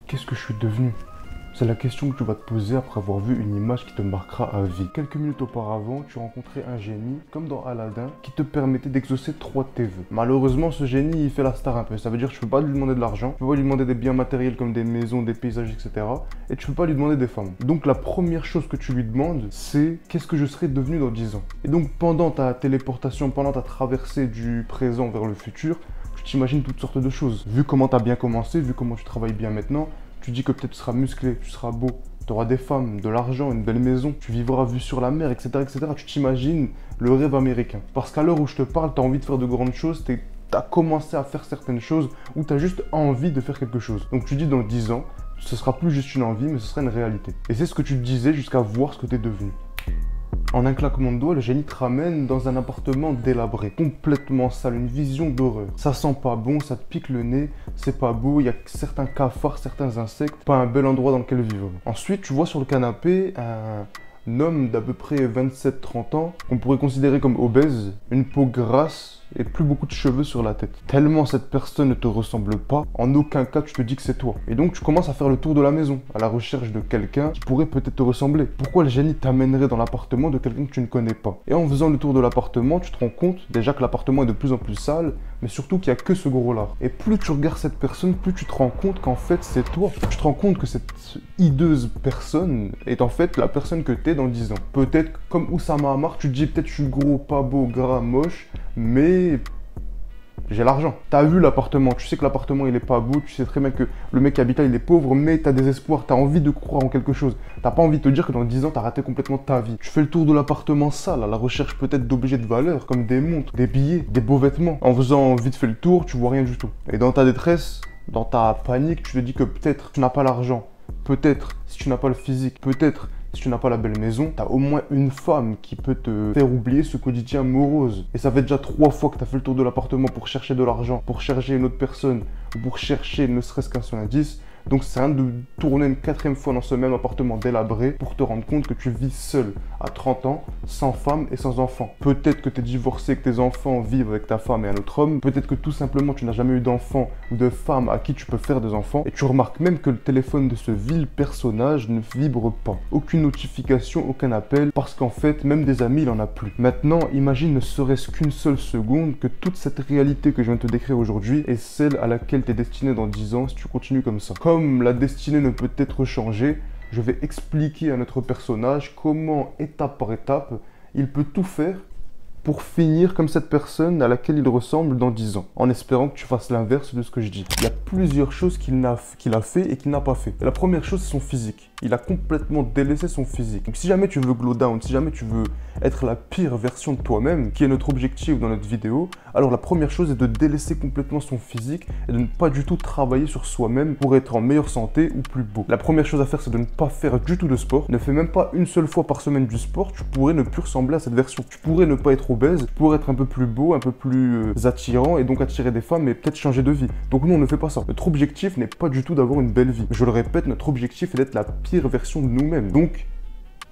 Qu'est-ce que je suis devenu? C'est la question que tu vas te poser après avoir vu une image qui te marquera à vie. Quelques minutes auparavant, tu rencontrais un génie, comme dans Aladdin, qui te permettait d'exaucer 3 de tes vœux. Malheureusement, ce génie, il fait la star un peu. Ça veut dire que tu peux pas lui demander de l'argent, tu peux pas lui demander des biens matériels comme des maisons, des paysages, etc. Et tu peux pas lui demander des femmes. Donc la première chose que tu lui demandes, c'est qu'est-ce que je serais devenu dans 10 ans. Et donc pendant ta téléportation, pendant ta traversée du présent vers le futur, tu t'imagines toutes sortes de choses. Vu comment tu as bien commencé, vu comment tu travailles bien maintenant, tu dis que peut-être tu seras musclé, tu seras beau, tu auras des femmes, de l'argent, une belle maison, tu vivras vue sur la mer, etc. etc. Tu t'imagines le rêve américain. Parce qu'à l'heure où je te parle, tu as envie de faire de grandes choses, tu as commencé à faire certaines choses ou tu as juste envie de faire quelque chose. Donc tu dis dans 10 ans, ce sera plus juste une envie, mais ce sera une réalité. Et c'est ce que tu te disais jusqu'à voir ce que tu es devenu. En un claquement de doigts, le génie te ramène dans un appartement délabré, complètement sale, une vision d'horreur. Ça sent pas bon, ça te pique le nez, c'est pas beau, il y a certains cafards, certains insectes, pas un bel endroit dans lequel vivre. Ensuite, tu vois sur le canapé un homme d'à peu près 27-30 ans, qu'on pourrait considérer comme obèse, une peau grasse et plus beaucoup de cheveux sur la tête. Tellement cette personne ne te ressemble pas, en aucun cas tu te dis que c'est toi. Et donc tu commences à faire le tour de la maison, à la recherche de quelqu'un qui pourrait peut-être te ressembler. Pourquoi le génie t'amènerait dans l'appartement de quelqu'un que tu ne connais pas? Et en faisant le tour de l'appartement, tu te rends compte déjà que l'appartement est de plus en plus sale, mais surtout qu'il n'y a que ce gros-là. Et plus tu regardes cette personne, plus tu te rends compte qu'en fait c'est toi. Tu te rends compte que cette hideuse personne est en fait la personne que tu es dans 10 ans. Peut-être comme Oussama Hamar, tu te dis peut-être je suis gros, pas beau, gras, moche, mais j'ai l'argent. T'as vu l'appartement, tu sais que l'appartement il est pas beau, tu sais très bien que le mec qui habite là il est pauvre, mais t'as des espoirs, t'as envie de croire en quelque chose. T'as pas envie de te dire que dans 10 ans t'as raté complètement ta vie. Tu fais le tour de l'appartement sale, à la recherche peut-être d'objets de valeur, comme des montres, des billets, des beaux vêtements. En faisant vite fait le tour, tu vois rien du tout. Et dans ta détresse, dans ta panique, tu te dis que peut-être tu n'as pas l'argent, peut-être si tu n'as pas le physique, peut-être si tu n'as pas la belle maison, tu as au moins une femme qui peut te faire oublier ce quotidien morose. Et ça fait déjà 3 fois que tu as fait le tour de l'appartement pour chercher de l'argent, pour chercher une autre personne, ou pour chercher ne serait-ce qu'un seul indice. Donc c'est rien de tourner une 4e fois dans ce même appartement délabré pour te rendre compte que tu vis seul à 30 ans, sans femme et sans enfant. Peut-être que tu es divorcé, que tes enfants vivent avec ta femme et un autre homme. Peut-être que tout simplement tu n'as jamais eu d'enfant ou de femme à qui tu peux faire des enfants. Et tu remarques même que le téléphone de ce vil personnage ne vibre pas. Aucune notification, aucun appel, parce qu'en fait même des amis il en a plus. Maintenant imagine ne serait-ce qu'une seule seconde que toute cette réalité que je viens de te décrire aujourd'hui est celle à laquelle tu es destiné dans 10 ans si tu continues comme ça. Comme la destinée ne peut être changée, je vais expliquer à notre personnage comment, étape par étape, il peut tout faire pour finir comme cette personne à laquelle il ressemble dans 10 ans, en espérant que tu fasses l'inverse de ce que je dis. Il y a plusieurs choses qu'il a fait et qu'il n'a pas fait. Et la première chose, c'est son physique. Il a complètement délaissé son physique. Donc si jamais tu veux glow down, si jamais tu veux être la pire version de toi-même, qui est notre objectif dans notre vidéo, alors la première chose est de délaisser complètement son physique et de ne pas du tout travailler sur soi-même pour être en meilleure santé ou plus beau. La première chose à faire, c'est de ne pas faire du tout de sport. Ne fais même pas une seule fois par semaine du sport, tu pourrais ne plus ressembler à cette version. Tu pourrais ne pas être obèse, pour être un peu plus beau, un peu plus attirant et donc attirer des femmes et peut-être changer de vie. Donc nous, on ne fait pas ça. Notre objectif n'est pas du tout d'avoir une belle vie. Je le répète, notre objectif est d'être la pire version de nous-mêmes. Donc,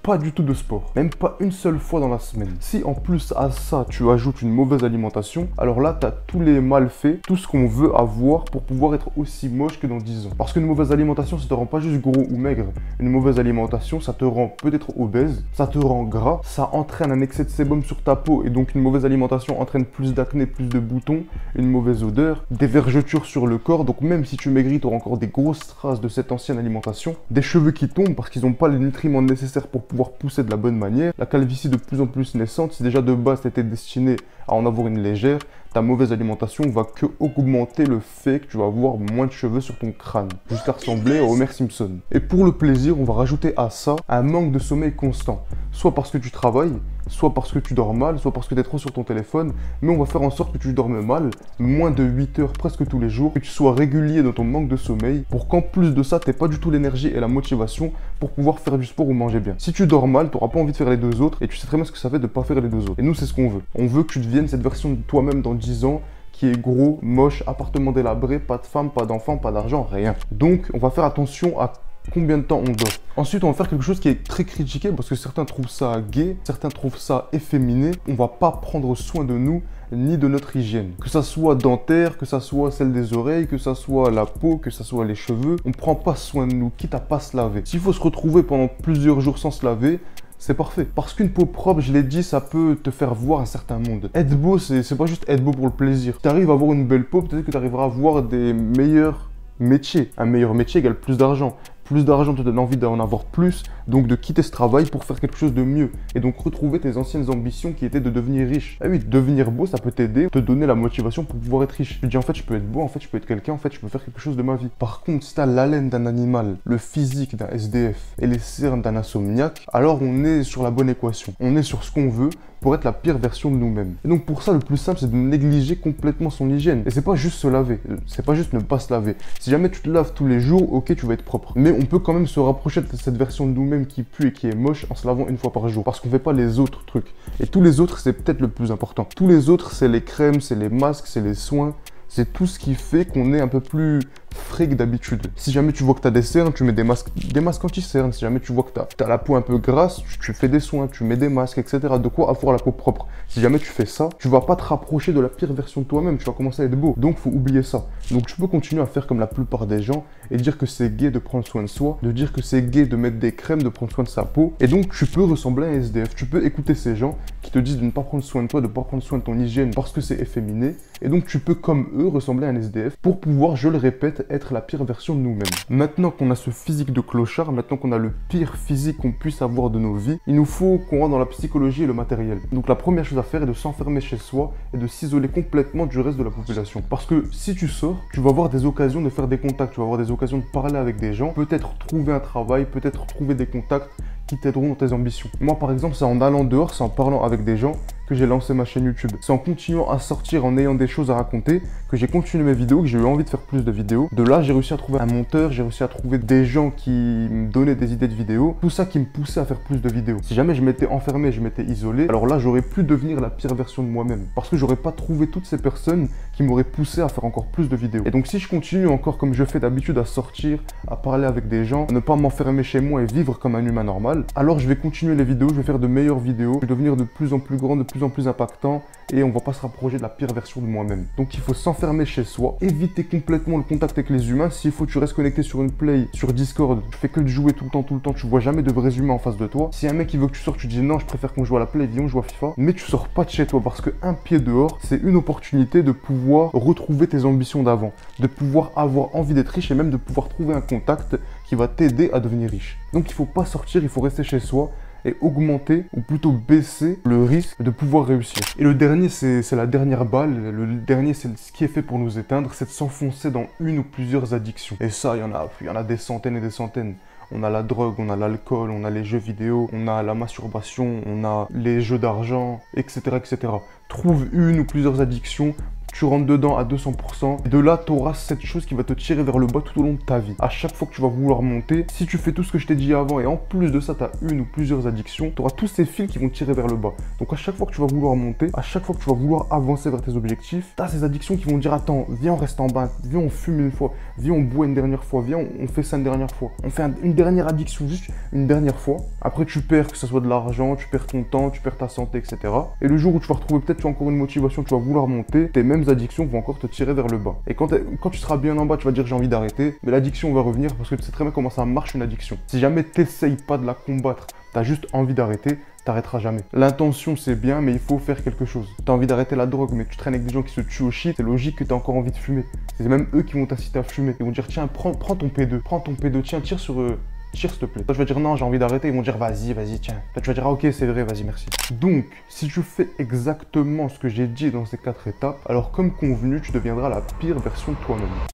pas du tout de sport, même pas une seule fois dans la semaine. Si en plus à ça tu ajoutes une mauvaise alimentation, alors là tu as tous les malfaits, tout ce qu'on veut avoir pour pouvoir être aussi moche que dans 10 ans. Parce qu'une mauvaise alimentation ça te rend pas juste gros ou maigre, une mauvaise alimentation ça te rend peut-être obèse, ça te rend gras, ça entraîne un excès de sébum sur ta peau et donc une mauvaise alimentation entraîne plus d'acné, plus de boutons, une mauvaise odeur, des vergetures sur le corps, donc même si tu maigris tu auras encore des grosses traces de cette ancienne alimentation, des cheveux qui tombent parce qu'ils n'ont pas les nutriments nécessaires pour pouvoir pousser de la bonne manière, la calvitie de plus en plus naissante, si déjà de base tu étais destiné à en avoir une légère, ta mauvaise alimentation va que augmenter le fait que tu vas avoir moins de cheveux sur ton crâne, jusqu'à ressembler à Homer Simpson. Et pour le plaisir, on va rajouter à ça un manque de sommeil constant, soit parce que tu travailles, soit parce que tu dors mal, soit parce que tu es trop sur ton téléphone, mais on va faire en sorte que tu dormes mal, moins de 8 heures presque tous les jours, que tu sois régulier dans ton manque de sommeil, pour qu'en plus de ça, tu n'aies pas du tout l'énergie et la motivation pour pouvoir faire du sport ou manger bien. Si tu dors mal, tu n'auras pas envie de faire les deux autres, et tu sais très bien ce que ça fait de ne pas faire les deux autres. Et nous, c'est ce qu'on veut. On veut que tu deviennes cette version de toi-même dans 10 ans, qui est gros, moche, appartement délabré, pas de femme, pas d'enfant, pas d'argent, rien. Donc, on va faire attention à Combien de temps on dort? Ensuite, on va faire quelque chose qui est très critiqué parce que certains trouvent ça gay, certains trouvent ça efféminé. On va pas prendre soin de nous ni de notre hygiène. Que ça soit dentaire, que ça soit celle des oreilles, que ça soit la peau, que ça soit les cheveux. On prend pas soin de nous, quitte à pas se laver. S'il faut se retrouver pendant plusieurs jours sans se laver, c'est parfait. Parce qu'une peau propre, je l'ai dit, ça peut te faire voir un certain monde. Être beau, c'est pas juste être beau pour le plaisir. Si tu arrives à avoir une belle peau, peut-être que tu arriveras à avoir des meilleurs métiers. Un meilleur métier égale plus d'argent. Plus d'argent te donne envie d'en avoir plus, donc de quitter ce travail pour faire quelque chose de mieux. Et donc retrouver tes anciennes ambitions qui étaient de devenir riche. Ah oui, devenir beau, ça peut t'aider, te donner la motivation pour pouvoir être riche. Tu te dis en fait je peux être beau, en fait je peux être quelqu'un, en fait je peux faire quelque chose de ma vie. Par contre, si t'as l'haleine d'un animal, le physique d'un SDF et les cernes d'un insomniaque, alors on est sur la bonne équation. On est sur ce qu'on veut pour être la pire version de nous-mêmes. Et donc pour ça, le plus simple, c'est de négliger complètement son hygiène. Et c'est pas juste se laver, c'est pas juste ne pas se laver. Si jamais tu te laves tous les jours, ok, tu vas être propre. Mais on peut quand même se rapprocher de cette version de nous-mêmes qui pue et qui est moche en se lavant une fois par jour. Parce qu'on fait pas les autres trucs. Et tous les autres, c'est peut-être le plus important. Tous les autres, c'est les crèmes, c'est les masques, c'est les soins. C'est tout ce qui fait qu'on est un peu plus frais que d'habitude. Si jamais tu vois que tu as des cernes, tu mets des masques anti-cernes. Si jamais tu vois que tu as la peau un peu grasse, tu fais des soins, tu mets des masques, etc. De quoi avoir la peau propre. Si jamais tu fais ça, tu vas pas te rapprocher de la pire version de toi-même. Tu vas commencer à être beau. Donc, faut oublier ça. Donc, tu peux continuer à faire comme la plupart des gens et dire que c'est gay de prendre soin de soi, de dire que c'est gay de mettre des crèmes, de prendre soin de sa peau. Et donc, tu peux ressembler à un SDF. Tu peux écouter ces gens qui te disent de ne pas prendre soin de toi, de ne pas prendre soin de ton hygiène parce que c'est efféminé. Et donc, tu peux, comme eux, ressembler à un SDF pour pouvoir, je le répète, être la pire version de nous-mêmes. Maintenant qu'on a ce physique de clochard, maintenant qu'on a le pire physique qu'on puisse avoir de nos vies, il nous faut qu'on rentre dans la psychologie et le matériel. Donc, la première chose à faire est de s'enfermer chez soi et de s'isoler complètement du reste de la population. Parce que si tu sors, tu vas avoir des occasions de faire des contacts, tu vas avoir des occasions de parler avec des gens, peut-être trouver un travail, peut-être trouver des contacts qui t'aideront dans tes ambitions. Moi, par exemple, c'est en allant dehors, c'est en parlant avec des gens que j'ai lancé ma chaîne YouTube. C'est en continuant à sortir, en ayant des choses à raconter, que j'ai continué mes vidéos, que j'ai eu envie de faire plus de vidéos. De là, j'ai réussi à trouver un monteur, j'ai réussi à trouver des gens qui me donnaient des idées de vidéos. Tout ça qui me poussait à faire plus de vidéos. Si jamais je m'étais enfermé, je m'étais isolé, alors là, j'aurais pu devenir la pire version de moi-même. Parce que j'aurais pas trouvé toutes ces personnes qui m'auraient poussé à faire encore plus de vidéos. Et donc, si je continue encore comme je fais d'habitude à sortir, à parler avec des gens, à ne pas m'enfermer chez moi et vivre comme un humain normal, alors je vais continuer les vidéos, je vais faire de meilleures vidéos, je vais devenir de plus en plus grand, de plus en plus impactant et on va pas se rapprocher de la pire version de moi-même. Donc il faut s'enfermer chez soi, éviter complètement le contact avec les humains. S'il faut, tu restes connecté sur une play, sur Discord, tu fais que de jouer tout le temps, tu vois jamais de vrais humains en face de toi. Si un mec il veut que tu sortes, tu dis non, je préfère qu'on joue à la play, viens on joue à FIFA, mais tu sors pas de chez toi parce que un pied dehors, c'est une opportunité de pouvoir retrouver tes ambitions d'avant, de pouvoir avoir envie d'être riche et même de pouvoir trouver un contact qui va t'aider à devenir riche. Donc il faut pas sortir, il faut rester chez soi et augmenter, ou plutôt baisser le risque de pouvoir réussir. Et le dernier, c'est la dernière balle. Le dernier, c'est ce qui est fait pour nous éteindre, c'est de s'enfoncer dans une ou plusieurs addictions. Et ça, il y en a des centaines et des centaines. On a la drogue, on a l'alcool, on a les jeux vidéo, on a la masturbation, on a les jeux d'argent, etc., etc. Trouve une ou plusieurs addictions, tu rentres dedans à 200%. Et de là, tu auras cette chose qui va te tirer vers le bas tout au long de ta vie. À chaque fois que tu vas vouloir monter, si tu fais tout ce que je t'ai dit avant et en plus de ça, tu as une ou plusieurs addictions, tu auras tous ces fils qui vont te tirer vers le bas. Donc à chaque fois que tu vas vouloir monter, à chaque fois que tu vas vouloir avancer vers tes objectifs, tu as ces addictions qui vont dire attends, viens on reste en bas, viens on fume une fois, viens on boit une dernière fois, viens on fait ça une dernière fois. On fait une dernière addiction, juste une dernière fois. Après tu perds, que ce soit de l'argent, tu perds ton temps, tu perds ta santé, etc. Et le jour où tu vas retrouver peut-être tu as encore une motivation, tu vas vouloir monter, tes mêmes addictions vont encore te tirer vers le bas. Et quand tu seras bien en bas, tu vas dire j'ai envie d'arrêter, mais l'addiction va revenir parce que tu sais très bien comment ça marche une addiction. Si jamais t'essayes pas de la combattre, tu as juste envie d'arrêter, t'arrêteras jamais. L'intention c'est bien, mais il faut faire quelque chose. Tu as envie d'arrêter la drogue, mais tu traînes avec des gens qui se tuent au shit, c'est logique que tu as encore envie de fumer. C'est même eux qui vont t'inciter à fumer. Ils vont dire tiens, prends ton P2, tiens, tire sur eux. Tire s'il te plaît. Toi je vais dire non, j'ai envie d'arrêter, ils vont dire vas-y, tiens. Toi tu vas dire ah ok c'est vrai, vas-y merci. Donc si tu fais exactement ce que j'ai dit dans ces 4 étapes, alors comme convenu, tu deviendras la pire version de toi-même.